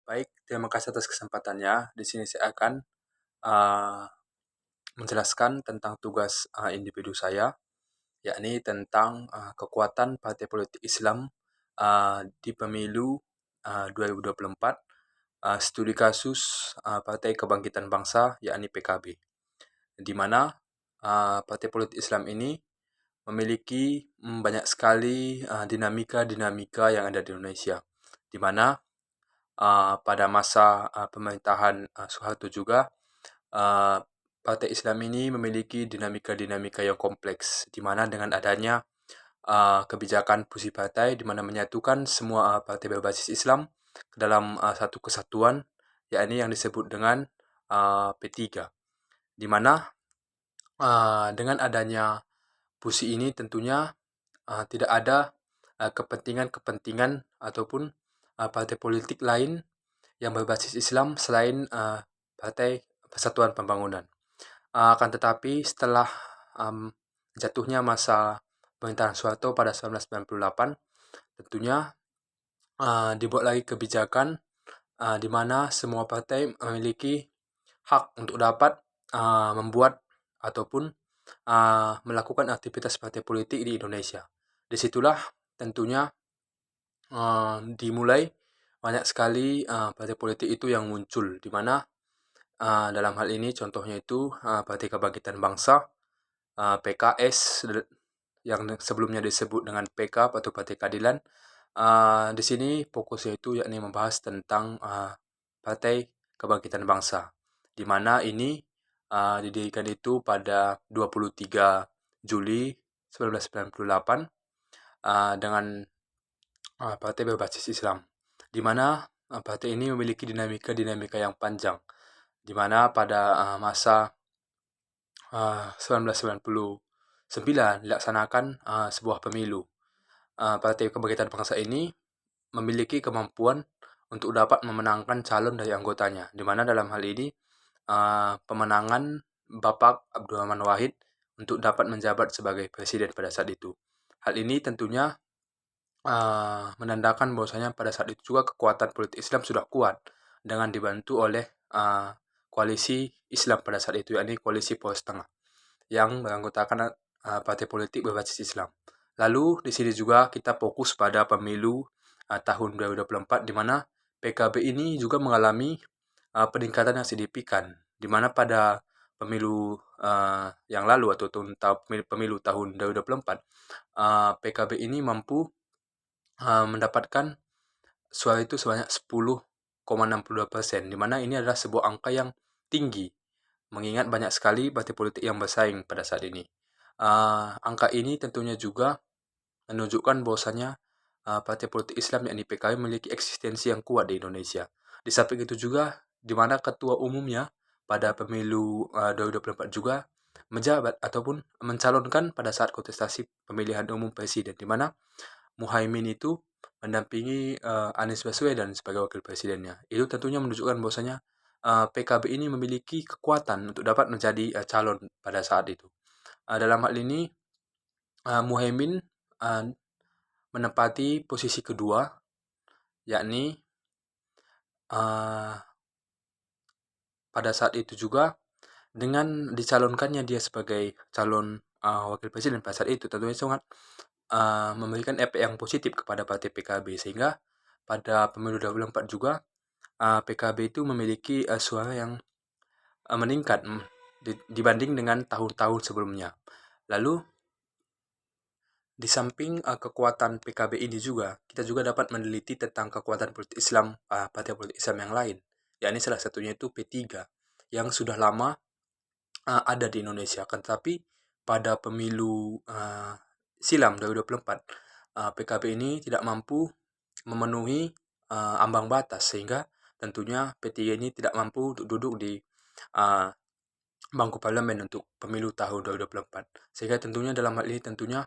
Baik, terima kasih atas kesempatannya. Di sini saya akan uh, menjelaskan tentang tugas individu saya, yakni tentang kekuatan Partai Politik Islam di pemilu 2024, studi kasus Partai Kebangkitan Bangsa, yakni PKB, di mana Partai Politik Islam ini memiliki banyak sekali dinamika-dinamika yang ada di Indonesia, di mana pada masa pemerintahan Soeharto juga uh, Partai Islam ini memiliki dinamika-dinamika yang kompleks, di mana dengan adanya kebijakan fusi partai, di mana menyatukan semua partai berbasis Islam ke dalam satu kesatuan, yakni yang disebut dengan P3, di mana dengan adanya fusi ini tentunya tidak ada kepentingan-kepentingan ataupun partai politik lain yang berbasis Islam selain Partai Persatuan Pembangunan. Akan tetapi setelah jatuhnya masa pemerintahan Soeharto pada 1998, tentunya dibuat lagi kebijakan di mana semua partai memiliki hak untuk dapat membuat ataupun melakukan aktivitas partai politik di Indonesia. Disitulah tentunya dimulai banyak sekali partai politik itu yang muncul, di mana dalam hal ini contohnya itu Partai Kebangkitan Bangsa, PKS, yang sebelumnya disebut dengan PK atau Partai Keadilan. Di sini fokusnya itu yakni membahas tentang Partai Kebangkitan Bangsa, di mana ini didirikan itu pada 23 Juli 1998 dengan partai berbasis Islam, di mana partai ini memiliki dinamika-dinamika yang panjang, di mana pada masa 1999 dilaksanakan sebuah pemilu. Partai Kebangkitan Bangsa ini memiliki kemampuan untuk dapat memenangkan calon dari anggotanya, di mana dalam hal ini pemenangan Bapak Abdurrahman Wahid untuk dapat menjabat sebagai presiden pada saat itu. Hal ini tentunya menandakan bahwasanya pada saat itu juga kekuatan politik Islam sudah kuat dengan dibantu oleh koalisi Islam pada saat itu, yakni koalisi Poros Tengah yang beranggotakan partai politik berbasis Islam. Lalu di sini juga kita fokus pada pemilu tahun 2024, di mana PKB ini juga mengalami peningkatan yang signifikan, di mana pada pemilu yang lalu atau pemilu tahun 2024, PKB ini mampu mendapatkan suara itu sebanyak 10,62%, di mana ini adalah sebuah angka yang tinggi, mengingat banyak sekali partai politik yang bersaing pada saat ini. Angka ini tentunya juga menunjukkan bahwasanya partai politik Islam yakni PKB memiliki eksistensi yang kuat di Indonesia. Di samping itu juga, di mana ketua umumnya pada pemilu 2024 juga menjabat ataupun mencalonkan pada saat kontestasi pemilihan umum presiden, di mana Muhaimin itu mendampingi Anies Baswedan sebagai wakil presidennya. Itu tentunya menunjukkan bahwasanya PKB ini memiliki kekuatan untuk dapat menjadi calon pada saat itu. Dalam hal ini, Muhaimin menempati posisi kedua, yakni pada saat itu juga dengan dicalonkannya dia sebagai calon wakil presiden pada saat itu, tentunya sangat memberikan efek yang positif kepada partai PKB, sehingga pada pemilu 2024 juga PKB itu memiliki suara yang meningkat dibanding dengan tahun-tahun sebelumnya. Lalu di samping kekuatan PKB ini juga, kita juga dapat meneliti tentang kekuatan politik Islam, partai politik Islam yang lain, yakni salah satunya itu P3, yang sudah lama ada di Indonesia. Akan tetapi pada pemilu silam 2024, PKB ini tidak mampu memenuhi ambang batas, sehingga tentunya P3 ini tidak mampu untuk duduk di bangku parlemen untuk pemilu tahun 2024. Sehingga tentunya dalam hal ini tentunya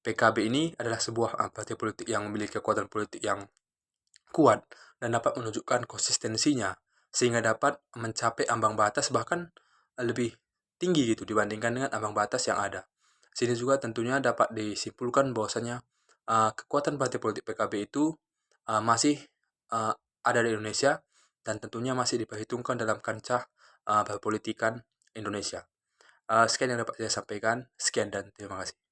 PKB ini adalah sebuah partai politik yang memiliki kekuatan politik yang kuat dan dapat menunjukkan konsistensinya, sehingga dapat mencapai ambang batas bahkan lebih tinggi gitu dibandingkan dengan ambang batas yang ada. Sini juga tentunya dapat disimpulkan bahwasanya kekuatan partai politik PKB itu masih ada di Indonesia dan tentunya masih diperhitungkan dalam kancah perpolitikan Indonesia. Sekian yang dapat saya sampaikan. Sekian dan terima kasih.